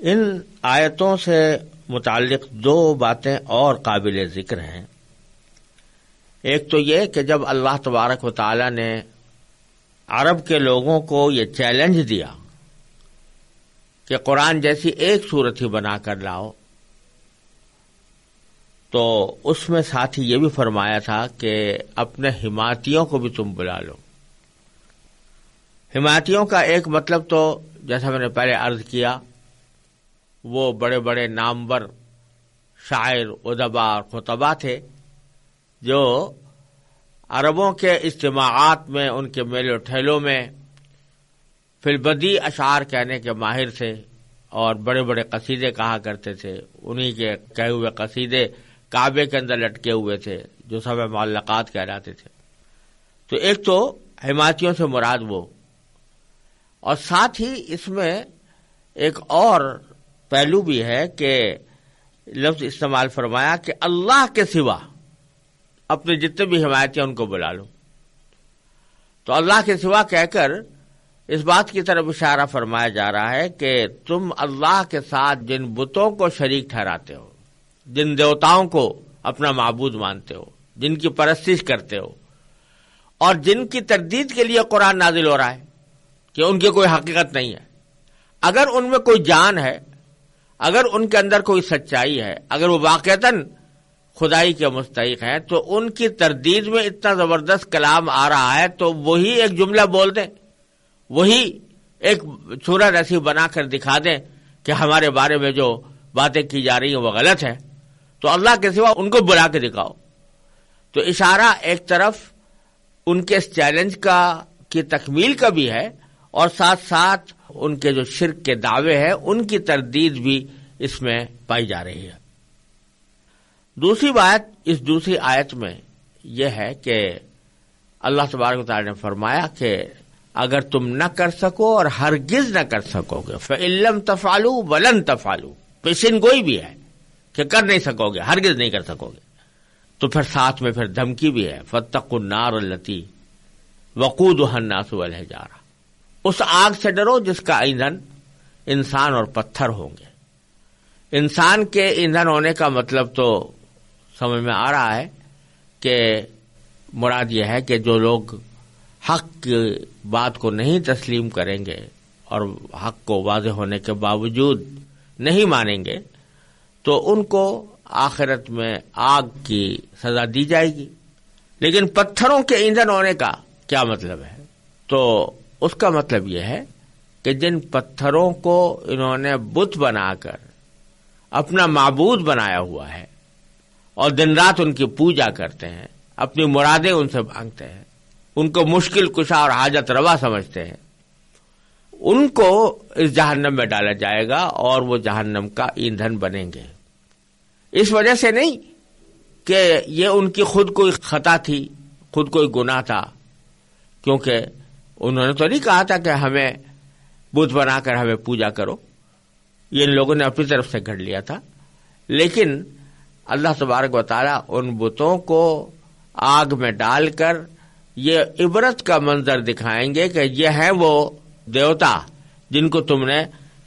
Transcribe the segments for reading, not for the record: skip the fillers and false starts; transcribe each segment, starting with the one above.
ان آیتوں سے متعلق دو باتیں اور قابل ذکر ہیں۔ ایک تو یہ کہ جب اللہ تبارک و تعالی نے عرب کے لوگوں کو یہ چیلنج دیا کہ قرآن جیسی ایک صورت ہی بنا کر لاؤ، تو اس میں ساتھ ہی یہ بھی فرمایا تھا کہ اپنے حمایتیوں کو بھی تم بلا لو۔ حمایتیوں کا ایک مطلب تو جیسا میں نے پہلے عرض کیا، وہ بڑے بڑے نامور شاعر، ادبا اور خطبا تھے جو عربوں کے اجتماعات میں، ان کے میلوں ٹھیلوں میں فی البدیع اشعار کہنے کے ماہر تھے اور بڑے بڑے قصیدے کہا کرتے تھے۔ انہی کے کہے ہوئے قصیدے کعبے کے اندر لٹکے ہوئے تھے جو سبع معلقات کہلاتے تھے۔ تو ایک تو حمایتیوں سے مراد وہ، اور ساتھ ہی اس میں ایک اور پہلو بھی ہے کہ لفظ استعمال فرمایا کہ اللہ کے سوا اپنے جتنے بھی حمایتی ہیں ان کو بلا لو۔ تو اللہ کے سوا کہہ کر اس بات کی طرف اشارہ فرمایا جا رہا ہے کہ تم اللہ کے ساتھ جن بتوں کو شریک ٹھہراتے ہو، جن دیوتاؤں کو اپنا معبود مانتے ہو، جن کی پرستش کرتے ہو، اور جن کی تردید کے لیے قرآن نازل ہو رہا ہے کہ ان کی کوئی حقیقت نہیں ہے، اگر ان میں کوئی جان ہے، اگر ان کے اندر کوئی سچائی ہے، اگر وہ واقعتاً خدائی کے مستحق ہیں، تو ان کی تردید میں اتنا زبردست کلام آ رہا ہے تو وہی ایک جملہ بول دیں، وہی ایک صورت ایسی بنا کر دکھا دیں کہ ہمارے بارے میں جو باتیں کی جا رہی ہیں وہ غلط ہے، تو اللہ کے سوا ان کو بلا کے دکھاؤ۔ تو اشارہ ایک طرف ان کے اس چیلنج کی تکمیل کا بھی ہے، اور ساتھ ساتھ ان کے جو شرک کے دعوے ہیں ان کی تردید بھی اس میں پائی جا رہی ہے۔ دوسری بات اس دوسری آیت میں یہ ہے کہ اللہ تبارک و تعالی نے فرمایا کہ اگر تم نہ کر سکو اور ہرگز نہ کر سکو گے، فَإِن لَّمْ تَفْعَلُوا وَلَن تَفْعَلُوا، پیشن گوئی بھی ہے کہ کر نہیں سکو گے، ہرگز نہیں کر سکو گے، تو پھر ساتھ میں پھر دھمکی بھی ہے، فَاتَّقُوا النَّارَ الَّتِي وَقُودُهَا النَّاسُ وَالْحِجَارَةُ، اس آگ سے ڈرو جس کا ایندھن انسان اور پتھر ہوں گے۔ انسان کے ایندھن ہونے کا مطلب تو سمجھ میں آ رہا ہے کہ مراد یہ ہے کہ جو لوگ حق کی بات کو نہیں تسلیم کریں گے اور حق کو واضح ہونے کے باوجود نہیں مانیں گے تو ان کو آخرت میں آگ کی سزا دی جائے گی۔ لیکن پتھروں کے ایندھن ہونے کا کیا مطلب ہے؟ تو اس کا مطلب یہ ہے کہ جن پتھروں کو انہوں نے بت بنا کر اپنا معبود بنایا ہوا ہے اور دن رات ان کی پوجا کرتے ہیں، اپنی مرادیں ان سے مانگتے ہیں، ان کو مشکل کشا اور حاجت روا سمجھتے ہیں، ان کو اس جہنم میں ڈالا جائے گا اور وہ جہنم کا ایندھن بنیں گے۔ اس وجہ سے نہیں کہ یہ ان کی خود کوئی خطا تھی، خود کوئی گناہ تھا، کیونکہ انہوں نے تو نہیں کہا تھا کہ ہمیں بت بنا کر ہمیں پوجا کرو، یہ ان لوگوں نے اپنی طرف سے گھڑ لیا تھا، لیکن اللہ تبارک و تعالیٰ ان بتوں کو آگ میں ڈال کر یہ عبرت کا منظر دکھائیں گے کہ یہ ہیں وہ دیوتا جن کو تم نے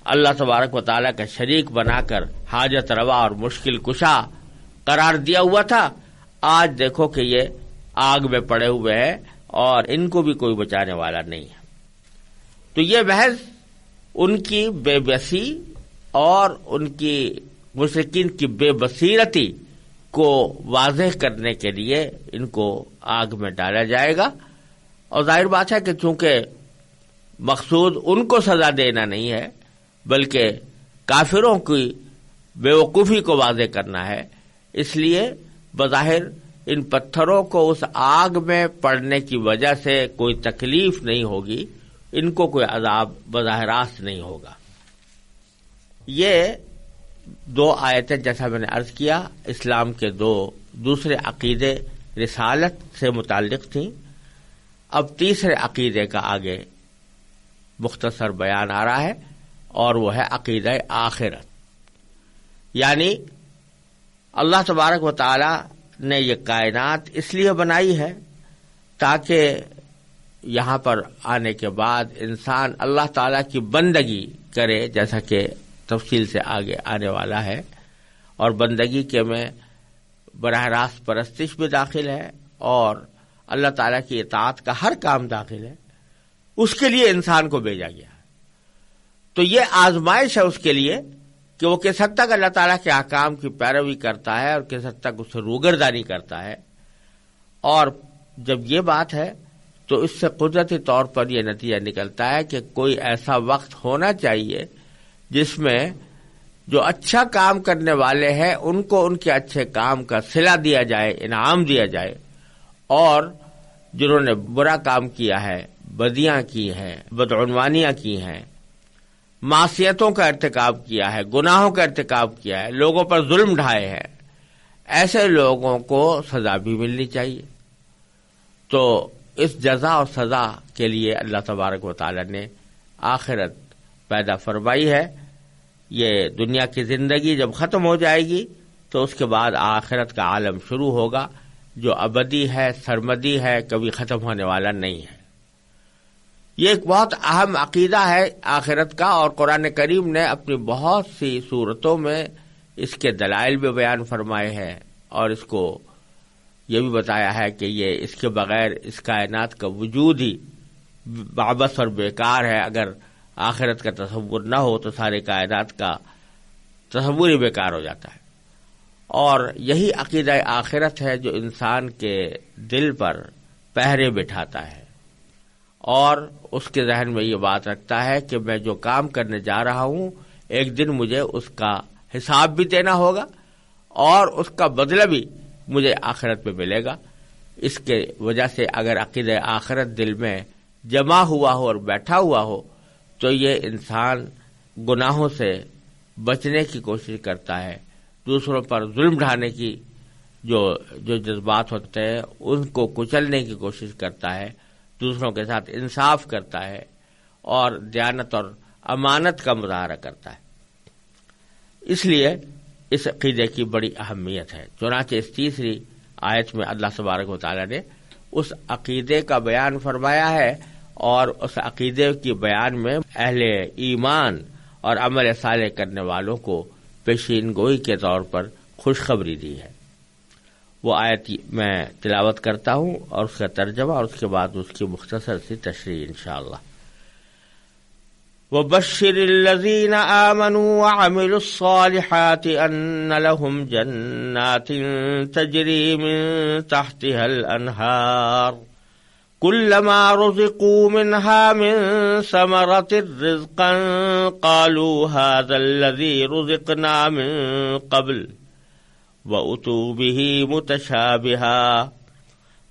اللہ تبارک و تعالیٰ کا شریک بنا کر حاجت روا اور مشکل کشا قرار دیا ہوا تھا، آج دیکھو کہ یہ آگ میں پڑے ہوئے ہیں اور ان کو بھی کوئی بچانے والا نہیں ہے۔ تو یہ بحث ان کی بے بسی اور ان کی مشرکین کی بے بصیرتی کو واضح کرنے کے لیے ان کو آگ میں ڈالا جائے گا، اور ظاہر بات ہے کہ چونکہ مقصود ان کو سزا دینا نہیں ہے بلکہ کافروں کی بے وقوفی کو واضح کرنا ہے، اس لیے بظاہر ان پتھروں کو اس آگ میں پڑنے کی وجہ سے کوئی تکلیف نہیں ہوگی، ان کو کوئی عذاب بظاہر راست نہیں ہوگا۔ یہ دو آیتیں جیسا میں نے عرض کیا اسلام کے دوسرے عقیدے رسالت سے متعلق تھیں۔ اب تیسرے عقیدے کا آگے مختصر بیان آ رہا ہے، اور وہ ہے عقیدہ آخرت، یعنی اللہ تبارک و تعالی نے یہ کائنات اس لیے بنائی ہے تاکہ یہاں پر آنے کے بعد انسان اللہ تعالی کی بندگی کرے، جیسا کہ تفصیل سے آگے آنے والا ہے، اور بندگی کے میں براہ راست پرستش بھی داخل ہے اور اللہ تعالیٰ کی اطاعت کا ہر کام داخل ہے. اس کے لیے انسان کو بھیجا گیا ہے. تو یہ آزمائش ہے اس کے لیے کہ وہ کس حد تک اللہ تعالیٰ کے احکام کی پیروی کرتا ہے اور کس حد تک اسے روگردانی کرتا ہے. اور جب یہ بات ہے تو اس سے قدرتی طور پر یہ نتیجہ نکلتا ہے کہ کوئی ایسا وقت ہونا چاہیے جس میں جو اچھا کام کرنے والے ہیں ان کو ان کے اچھے کام کا صلہ دیا جائے، انعام دیا جائے، اور جنہوں نے برا کام کیا ہے، بدیاں کی ہیں، بدعنوانیاں کی ہیں، معصیتوں کا ارتکاب کیا ہے، گناہوں کا ارتکاب کیا ہے، لوگوں پر ظلم ڈھائے ہیں، ایسے لوگوں کو سزا بھی ملنی چاہیے. تو اس جزا اور سزا کے لیے اللہ تبارک و تعالی نے آخرت پیدا فرمائی ہے. یہ دنیا کی زندگی جب ختم ہو جائے گی تو اس کے بعد آخرت کا عالم شروع ہوگا جو ابدی ہے، سرمدی ہے، کبھی ختم ہونے والا نہیں ہے. یہ ایک بہت اہم عقیدہ ہے آخرت کا، اور قرآن کریم نے اپنی بہت سی صورتوں میں اس کے دلائل بھی بیان فرمائے ہیں، اور اس کو یہ بھی بتایا ہے کہ یہ اس کے بغیر اس کائنات کا وجود ہی عبث اور بیکار ہے. اگر آخرت کا تصور نہ ہو تو سارے کائنات کا تصور ہی بیکار ہو جاتا ہے. اور یہی عقیدہ آخرت ہے جو انسان کے دل پر پہرے بٹھاتا ہے اور اس کے ذہن میں یہ بات رکھتا ہے کہ میں جو کام کرنے جا رہا ہوں ایک دن مجھے اس کا حساب بھی دینا ہوگا اور اس کا بدلہ بھی مجھے آخرت میں ملے گا. اس کے وجہ سے اگر عقیدہ آخرت دل میں جمع ہوا ہو اور بیٹھا ہوا ہو تو یہ انسان گناہوں سے بچنے کی کوشش کرتا ہے، دوسروں پر ظلم ڈھانے کی جو جذبات ہوتے ہیں ان کو کچلنے کی کوشش کرتا ہے، دوسروں کے ساتھ انصاف کرتا ہے اور دیانت اور امانت کا مظاہرہ کرتا ہے. اس لیے اس عقیدے کی بڑی اہمیت ہے. چنانچہ اس تیسری آیت میں اللہ تبارک و تعالی نے اس عقیدے کا بیان فرمایا ہے اور اس عقیدے کی بیان میں اہل ایمان اور عمل صالح کرنے والوں کو پیشین گوئی کے طور پر خوشخبری دی ہے. وہ آیت میں تلاوت کرتا ہوں اور اس کا ترجمہ اور اس کے بعد اس کی مختصر سی تشریح انشاءاللہ. وَبَشِّرِ الَّذِينَ آمَنُوا وَعَمِلُوا الصَّالِحَاتِ أَنَّ لَهُمْ جَنَّاتٍ تَجْرِي مِن تَحْتِهَا الْأَنْهَارُ كُلَّمَا رُزِقُوا مِنْهَا مِن ثَمَرَةٍ رِزْقًا قَالُوا هَذَا الَّذِي رُزِقْنَا مِن قَبْلُ وَأُتُوا بِهِ مُتَشَابِهًا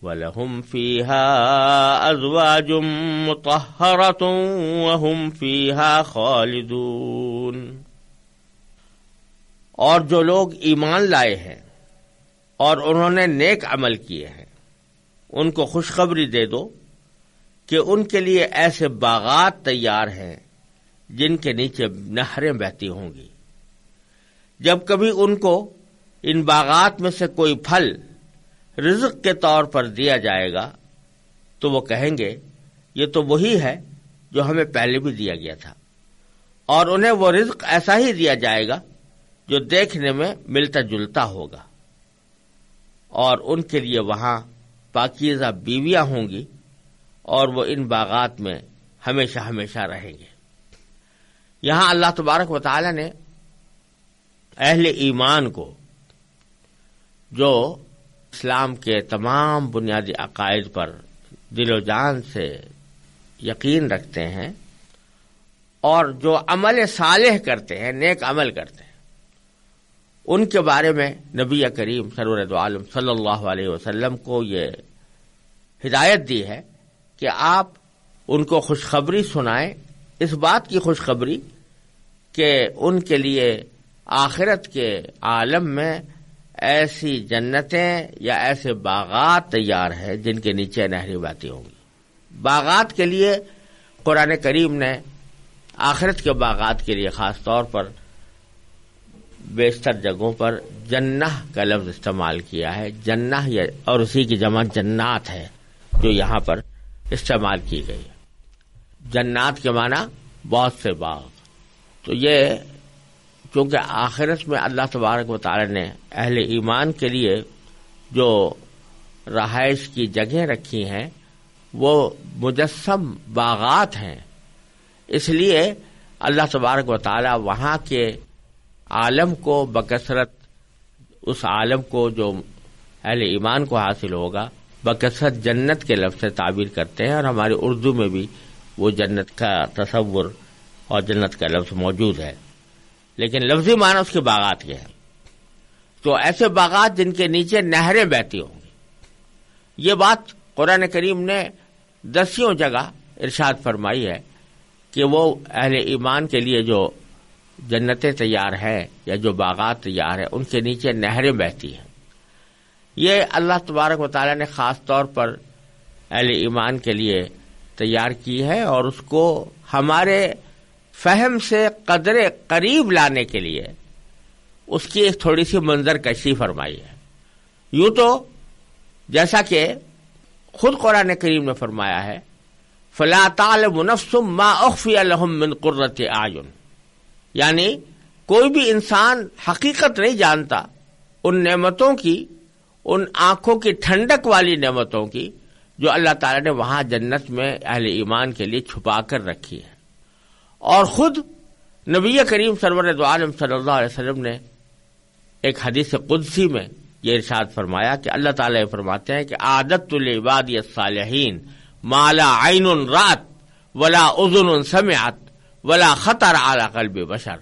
وَلَهُمْ فِيهَا أَزْوَاجٌ مُطَهَّرَةٌ وَهُمْ فِيهَا خَالِدُونَ. اور جو لوگ ایمان لائے ہیں اور انہوں نے نیک عمل کیے ہیں ان کو خوشخبری دے دو کہ ان کے لیے ایسے باغات تیار ہیں جن کے نیچے نہریں بہتی ہوں گی. جب کبھی ان کو ان باغات میں سے کوئی پھل رزق کے طور پر دیا جائے گا تو وہ کہیں گے یہ تو وہی ہے جو ہمیں پہلے بھی دیا گیا تھا، اور انہیں وہ رزق ایسا ہی دیا جائے گا جو دیکھنے میں ملتا جلتا ہوگا، اور ان کے لیے وہاں پاکیزہ بیویاں ہوں گی اور وہ ان باغات میں ہمیشہ ہمیشہ رہیں گے. یہاں اللہ تبارک و تعالی نے اہل ایمان کو جو اسلام کے تمام بنیادی عقائد پر دل و جان سے یقین رکھتے ہیں اور جو عمل صالح کرتے ہیں، نیک عمل کرتے ہیں، ان کے بارے میں نبی کریم سرور دو عالم صلی اللہ علیہ وسلم کو یہ ہدایت دی ہے کہ آپ ان کو خوشخبری سنائیں، اس بات کی خوشخبری کہ ان کے لیے آخرت کے عالم میں ایسی جنتیں یا ایسے باغات تیار ہیں جن کے نیچے نہریں بہتی ہوں گی. باغات کے لیے قرآن کریم نے آخرت کے باغات کے لیے خاص طور پر بیشتر جگہوں پر جنہ کا لفظ استعمال کیا ہے. جنہ اور اسی کی جمع جنات ہے جو یہاں پر استعمال کی گئی ہے. جنات کے معنی بہت سے باغ. تو یہ چونکہ آخرت میں اللہ تبارک و تعالی نے اہل ایمان کے لیے جو رہائش کی جگہیں رکھی ہیں وہ مجسم باغات ہیں، اس لیے اللہ تبارک و تعالی وہاں کے عالم کو بکثرت، اس عالم کو جو اہل ایمان کو حاصل ہوگا، بکثرت جنت کے لفظ سے تعبیر کرتے ہیں، اور ہماری اردو میں بھی وہ جنت کا تصور اور جنت کا لفظ موجود ہے، لیکن لفظی معنی اس کے باغات کے ہیں۔ تو ایسے باغات جن کے نیچے نہریں بہتی ہوں گی، یہ بات قرآن کریم نے 10 جگہ ارشاد فرمائی ہے کہ وہ اہل ایمان کے لیے جو جنتیں تیار ہیں یا جو باغات تیار ہیں ان کے نیچے نہریں بہتی ہیں۔ یہ اللہ تبارک و تعالی نے خاص طور پر اہل ایمان کے لیے تیار کی ہے، اور اس کو ہمارے فہم سے قدر قریب لانے کے لیے اس کی ایک تھوڑی سی منظر کشی فرمائی ہے۔ یوں تو جیسا کہ خود قرآن کریم نے فرمایا ہے، فَلَا تَعْلَمُ نَفْسٌ مَّا أُخْفِيَ لَهُم مِّن قُرَّةِ أَعْيُنٍ، یعنی کوئی بھی انسان حقیقت نہیں جانتا ان نعمتوں کی، ان آنکھوں کی ٹھنڈک والی نعمتوں کی جو اللہ تعالی نے وہاں جنت میں اہل ایمان کے لیے چھپا کر رکھی ہے۔ اور خود نبی کریم سرور دو عالم صلی اللہ علیہ وسلم نے ایک حدیث قدسی میں یہ ارشاد فرمایا کہ اللہ تعالی فرماتے ہیں کہ اعددت لعبادی الصالحین ما لا عین رأت ولا اذن سمعت ولا خطر علی قلب بشر،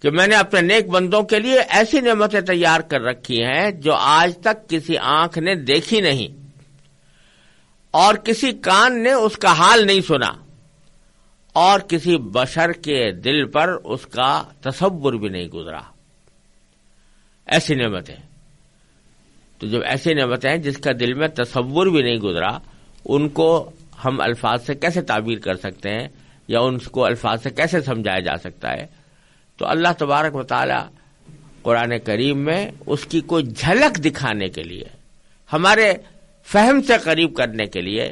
کہ میں نے اپنے نیک بندوں کے لیے ایسی نعمتیں تیار کر رکھی ہیں جو آج تک کسی آنکھ نے دیکھی نہیں اور کسی کان نے اس کا حال نہیں سنا اور کسی بشر کے دل پر اس کا تصور بھی نہیں گزرا۔ ایسی نعمتیں، تو جب ایسی نعمتیں ہیں جس کا دل میں تصور بھی نہیں گزرا، ان کو ہم الفاظ سے کیسے تعبیر کر سکتے ہیں یا ان کو الفاظ سے کیسے سمجھایا جا سکتا ہے؟ تو اللہ تبارک و تعالی قرآن کریم میں اس کی کوئی جھلک دکھانے کے لیے، ہمارے فہم سے قریب کرنے کے لیے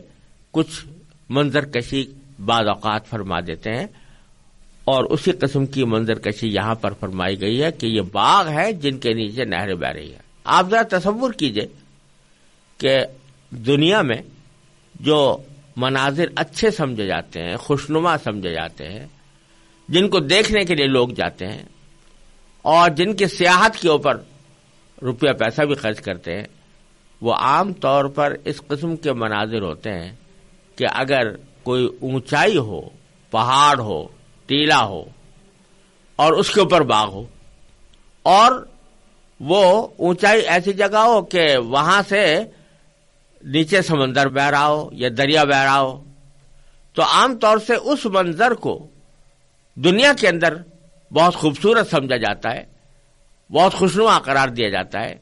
کچھ منظر کشی بعض اوقات فرما دیتے ہیں، اور اسی قسم کی منظر کشی یہاں پر فرمائی گئی ہے کہ یہ باغ ہے جن کے نیچے نہریں بہ رہی ہیں۔ آپ ذرا تصور کیجئے کہ دنیا میں جو مناظر اچھے سمجھے جاتے ہیں، خوشنما سمجھے جاتے ہیں، جن کو دیکھنے کے لیے لوگ جاتے ہیں اور جن کی سیاحت کے اوپر روپیہ پیسہ بھی خرچ کرتے ہیں، وہ عام طور پر اس قسم کے مناظر ہوتے ہیں کہ اگر کوئی اونچائی ہو، پہاڑ ہو، ٹیلا ہو اور اس کے اوپر باغ ہو، اور وہ اونچائی ایسی جگہ ہو کہ وہاں سے نیچے سمندر بہ رہا ہو یا دریا بہ رہا ہو، تو عام طور سے اس منظر کو دنیا کے اندر بہت خوبصورت سمجھا جاتا ہے، بہت خوشنما قرار دیا جاتا ہے،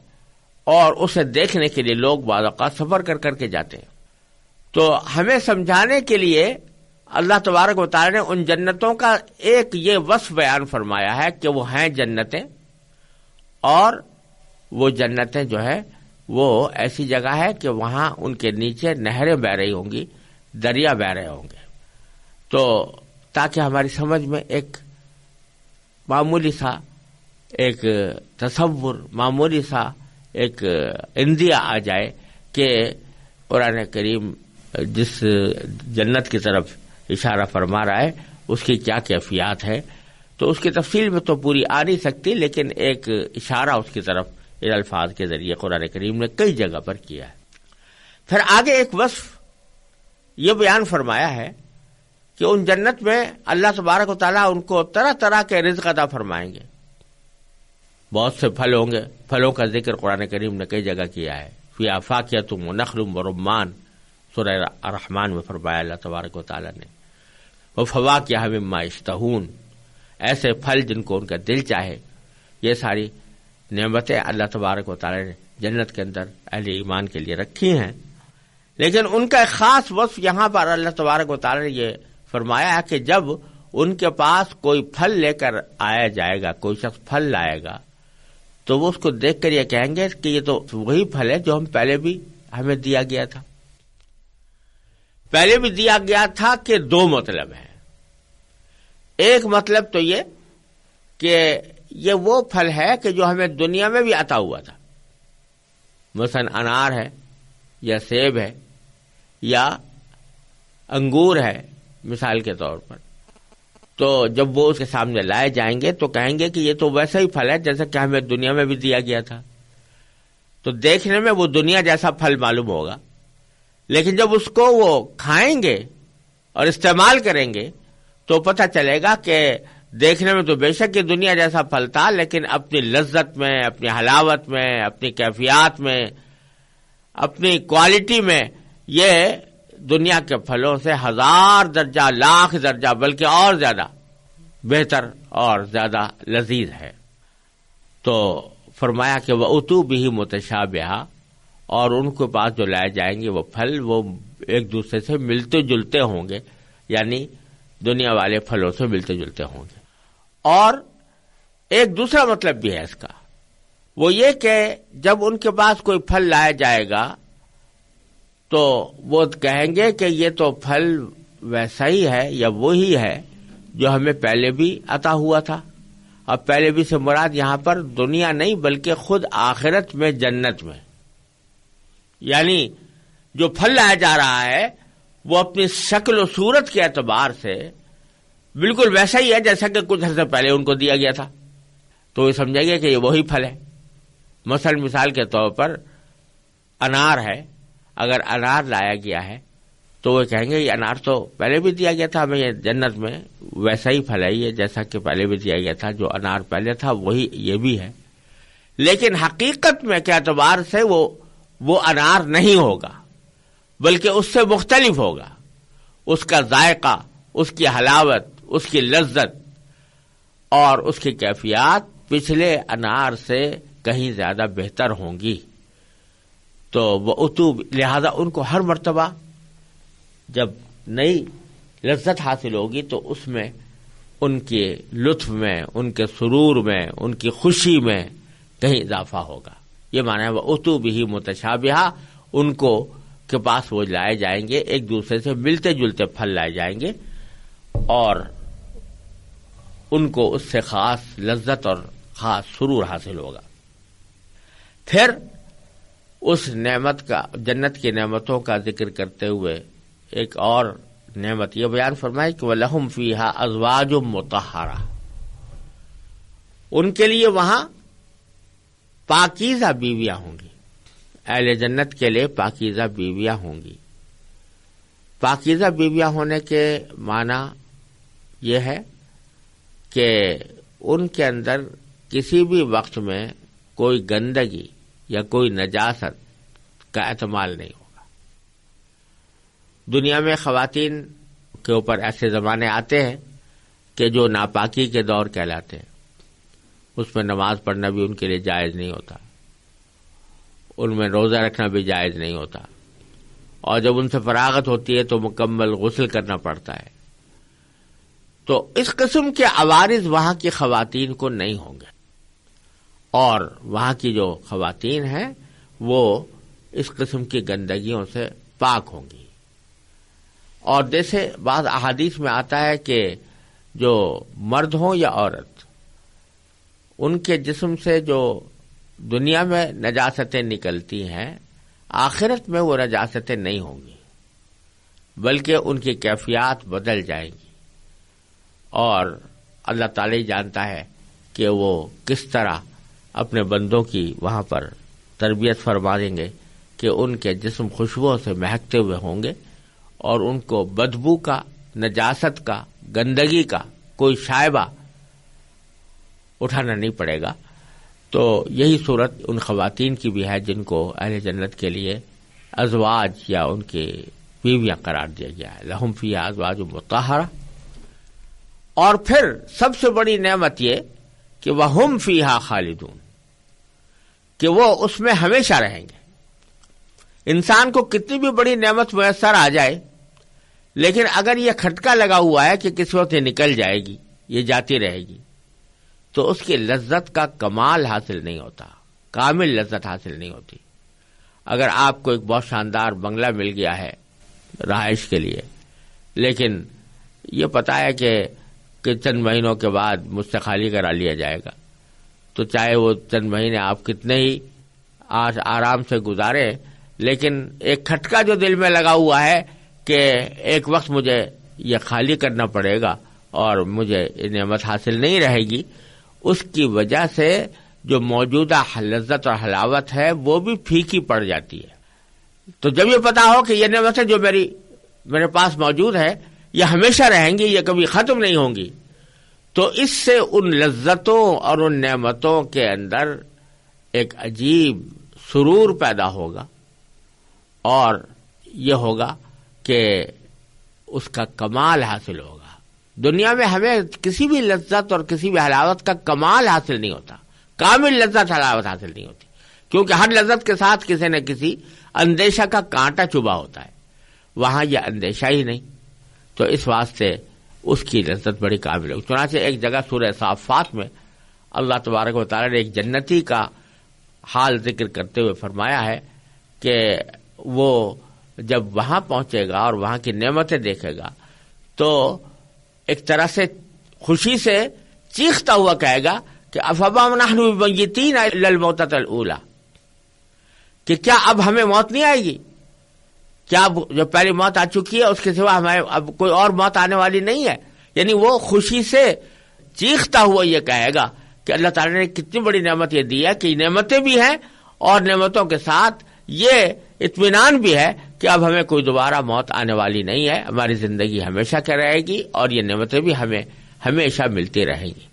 اور اسے دیکھنے کے لیے لوگ بعض اوقات سفر کر کر کے جاتے ہیں۔ تو ہمیں سمجھانے کے لیے اللہ تبارک و تعالی نے ان جنتوں کا ایک یہ وصف بیان فرمایا ہے کہ وہ ہیں جنتیں، اور وہ جنتیں جو ہے وہ ایسی جگہ ہے کہ وہاں ان کے نیچے نہریں بہ رہی ہوں گی، دریا بہ رہے ہوں گے۔ تو تاکہ ہماری سمجھ میں ایک معمولی سا ایک تصور، معمولی سا ایک اندیا آ جائے کہ قرآن کریم جس جنت کی طرف اشارہ فرما رہا ہے اس کی کیا کیفیات ہے، تو اس کی تفصیل میں تو پوری آ نہیں سکتی، لیکن ایک اشارہ اس کی طرف ان الفاظ کے ذریعے قرآن کریم نے کئی جگہ پر کیا ہے۔ پھر آگے ایک وصف یہ بیان فرمایا ہے کہ ان جنت میں اللہ تبارک و تعالیٰ ان کو طرح طرح کے رزق عطا فرمائیں گے، بہت سے پھل ہوں گے، پھلوں کا ذکر قرآن کریم نے کئی جگہ کیا ہے۔ فیہا فاکہۃ ونخل ورمان، سورہ الرحمن میں فرمایا اللہ تبارک و تعالیٰ نے، وفواکہ مما یشتہون، ایسے پھل جن کو ان کا دل چاہے۔ یہ ساری نعمتیں اللہ تبارک و تعالیٰ نے جنت کے اندر اہل ایمان کے لیے رکھی ہیں، لیکن ان کا ایک خاص وصف یہاں پر اللہ تبارک و تعالیٰ نے یہ فرمایا کہ جب ان کے پاس کوئی پھل لے کر آیا جائے گا، کوئی شخص پھل لائے گا، تو وہ اس کو دیکھ کر یہ کہیں گے کہ یہ تو وہی پھل ہے جو ہم پہلے بھی ہمیں دیا گیا تھا۔ پہلے بھی دیا گیا تھا کہ دو مطلب ہیں۔ ایک مطلب تو یہ کہ یہ وہ پھل ہے کہ جو ہمیں دنیا میں بھی عطا ہوا تھا، مثلا انار ہے یا سیب ہے یا انگور ہے مثال کے طور پر، تو جب وہ اس کے سامنے لائے جائیں گے تو کہیں گے کہ یہ تو ویسا ہی پھل ہے جیسا کہ ہمیں دنیا میں بھی دیا گیا تھا. تو دیکھنے میں وہ دنیا جیسا پھل معلوم ہوگا، لیکن جب اس کو وہ کھائیں گے اور استعمال کریں گے تو پتہ چلے گا کہ دیکھنے میں تو بے شک یہ دنیا جیسا پھل تھا، لیکن اپنی لذت میں، اپنی حلاوت میں، اپنی کیفیات میں، اپنی کوالٹی میں یہ دنیا کے پھلوں سے 1000 درجہ، لاکھ درجہ، بلکہ اور زیادہ بہتر اور زیادہ لذیذ ہے. تو فرمایا کہ وَأُتُوا بِهِ مُتَشَابِهًا، اور ان کے پاس جو لائے جائیں گے وہ پھل وہ ایک دوسرے سے ملتے جلتے ہوں گے، یعنی دنیا والے پھلوں سے ملتے جلتے ہوں گے. اور ایک دوسرا مطلب بھی ہے اس کا، وہ یہ کہ جب ان کے پاس کوئی پھل لایا جائے گا تو وہ کہیں گے کہ یہ تو پھل ویسا ہی ہے یا وہی ہے جو ہمیں پہلے بھی عطا ہوا تھا. اب پہلے بھی سے مراد یہاں پر دنیا نہیں بلکہ خود آخرت میں، جنت میں، یعنی جو پھل لایا جا رہا ہے وہ اپنی شکل و صورت کے اعتبار سے بالکل ویسا ہی ہے جیسا کہ کچھ عرصے پہلے ان کو دیا گیا تھا. تو یہ سمجھیں گے کہ یہ وہی پھل ہے. مثال کے طور پر انار ہے، اگر انار لایا گیا ہے تو وہ کہیں گے یہ انار تو پہلے بھی دیا گیا تھا ہمیں، یہ جنت میں ویسا ہی پھل ہے یہ جیسا کہ پہلے بھی دیا گیا تھا، جو انار پہلے تھا وہی یہ بھی ہے. لیکن حقیقت میں کے اعتبار سے وہ انار نہیں ہوگا، بلکہ اس سے مختلف ہوگا. اس کا ذائقہ، اس کی حلاوت، اس کی لذت اور اس کی کیفیات پچھلے انار سے کہیں زیادہ بہتر ہوں گی. تو وہ لہذا ان کو ہر مرتبہ جب نئی لذت حاصل ہوگی تو اس میں ان کے لطف میں، ان کے سرور میں، ان کی خوشی میں کہیں اضافہ ہوگا. یہ معنی ہے وَأُتُوا بِهِ مُتَشَابِهًا، ان کو کے پاس وہ لائے جائیں گے، ایک دوسرے سے ملتے جلتے پھل لائے جائیں گے اور ان کو اس سے خاص لذت اور خاص سرور حاصل ہوگا. پھر اس نعمت کا، جنت کی نعمتوں کا ذکر کرتے ہوئے ایک اور نعمت یہ بیان فرمائی کہ وَلَهُمْ فِيهَا أَزْوَاجٌ مُطَهَّرَةٌ، ان کے لیے وہاں پاکیزہ بیویاں ہوں گی. اہل جنت کے لیے پاکیزہ بیویاں ہوں گی. پاکیزہ بیویاں ہونے کے معنی یہ ہے کہ ان کے اندر کسی بھی وقت میں کوئی گندگی یا کوئی نجاست کا احتمال نہیں ہوگا. دنیا میں خواتین کے اوپر ایسے زمانے آتے ہیں کہ جو ناپاکی کے دور کہلاتے ہیں، اس میں نماز پڑھنا بھی ان کے لیے جائز نہیں ہوتا، ان میں روزہ رکھنا بھی جائز نہیں ہوتا، اور جب ان سے فراغت ہوتی ہے تو مکمل غسل کرنا پڑتا ہے. تو اس قسم کے عوارض وہاں کی خواتین کو نہیں ہوں گے، اور وہاں کی جو خواتین ہیں وہ اس قسم کی گندگیوں سے پاک ہوں گی. اور جیسے بعض احادیث میں آتا ہے کہ جو مرد ہوں یا عورت، ان کے جسم سے جو دنیا میں نجاستیں نکلتی ہیں، آخرت میں وہ نجاستیں نہیں ہوں گی، بلکہ ان کی کیفیات بدل جائیں گی. اور اللہ تعالی جانتا ہے کہ وہ کس طرح اپنے بندوں کی وہاں پر تربیت فرما دیں گے کہ ان کے جسم خوشبوؤں سے مہکتے ہوئے ہوں گے اور ان کو بدبو کا، نجاست کا، گندگی کا کوئی شائبہ اٹھانا نہیں پڑے گا. تو یہی صورت ان خواتین کی بھی ہے جن کو اہل جنت کے لیے ازواج یا ان کے بیویاں قرار دیا گیا ہے. لہم فیہا ازواج مطہرہ. اور پھر سب سے بڑی نعمت یہ کہ وہم فیہا خالدون، کہ وہ اس میں ہمیشہ رہیں گے. انسان کو کتنی بھی بڑی نعمت میسر آ جائے، لیکن اگر یہ کھٹکا لگا ہوا ہے کہ کس وقت یہ نکل جائے گی، یہ جاتی رہے گی، تو اس کی لذت کا کمال حاصل نہیں ہوتا، کامل لذت حاصل نہیں ہوتی. اگر آپ کو ایک بہت شاندار بنگلہ مل گیا ہے رہائش کے لیے، لیکن یہ پتہ ہے کہ کہ چند مہینوں کے بعد مجھ سے خالی کرا لیا جائے گا، تو چاہے وہ چند مہینے آپ کتنے ہی آرام سے گزارے، لیکن ایک کھٹکا جو دل میں لگا ہوا ہے کہ ایک وقت مجھے یہ خالی کرنا پڑے گا اور مجھے نعمت حاصل نہیں رہے گی، اس کی وجہ سے جو موجودہ لذت اور حلاوت ہے وہ بھی پھیکی پڑ جاتی ہے۔ تو جب یہ پتا ہو کہ یہ نعمتیں جو میرے پاس موجود ہے یہ ہمیشہ رہیں گی، یہ کبھی ختم نہیں ہوں گی، تو اس سے ان لذتوں اور ان نعمتوں کے اندر ایک عجیب سرور پیدا ہوگا، اور یہ ہوگا کہ اس کا کمال حاصل ہوگا۔ دنیا میں ہمیں کسی بھی لذت اور کسی بھی حلاوت کا کمال حاصل نہیں ہوتا، کامل لذت حلاوت حاصل نہیں ہوتی، کیونکہ ہر لذت کے ساتھ کسی نہ کسی اندیشہ کا کانٹا چبھا ہوتا ہے، وہاں یہ اندیشہ ہی نہیں، تو اس واسطے اس کی لذت بڑی کامل ہوگی۔ چنانچہ ایک جگہ سورہ صافات میں اللہ تبارک و تعالی نے ایک جنتی کا حال ذکر کرتے ہوئے فرمایا ہے کہ وہ جب وہاں پہنچے گا اور وہاں کی نعمتیں دیکھے گا تو ایک طرح سے خوشی سے چیختا ہوا کہے گا کہ افما نحن بمیتین الا الموتۃ الاولی، کہ کیا اب ہمیں موت نہیں آئے گی؟ کیا اب جو پہلی موت آ چکی ہے اس کے سوا ہمیں اب کوئی اور موت آنے والی نہیں ہے؟ یعنی وہ خوشی سے چیختا ہوا یہ کہے گا کہ اللہ تعالیٰ نے کتنی بڑی نعمت یہ دی ہے کہ نعمتیں بھی ہیں اور نعمتوں کے ساتھ یہ اطمینان بھی ہے کہ اب ہمیں کوئی دوبارہ موت آنے والی نہیں ہے، ہماری زندگی ہمیشہ کی رہے گی اور یہ نعمتیں بھی ہمیں ہمیشہ ملتی رہیں گی۔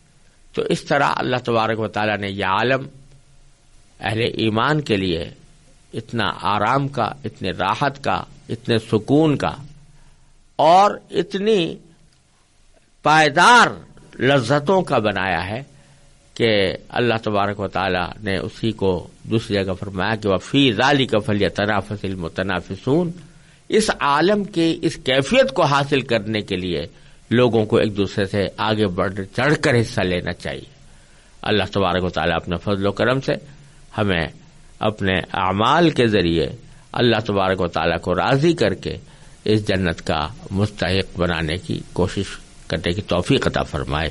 تو اس طرح اللہ تبارک و تعالیٰ نے یہ عالم اہل ایمان کے لیے اتنا آرام کا، اتنے راحت کا، اتنے سکون کا اور اتنی پائیدار لذتوں کا بنایا ہے کہ اللہ تبارک و تعالیٰ نے اسی کو دوسری جگہ فرمایا کہ وَفِي ذَلِكَ فَلْيَتَنَافَسِ الْمُتَنَافِسُونَ۔ اس عالم کی اس کیفیت کو حاصل کرنے کے لیے لوگوں کو ایک دوسرے سے آگے بڑھ چڑھ کر حصہ لینا چاہیے۔ اللہ تبارک و تعالیٰ اپنے فضل و کرم سے ہمیں اپنے اعمال کے ذریعے اللہ تبارک و تعالیٰ کو راضی کر کے اس جنت کا مستحق بنانے کی کوشش کرنے کی توفیق عطا فرمائے۔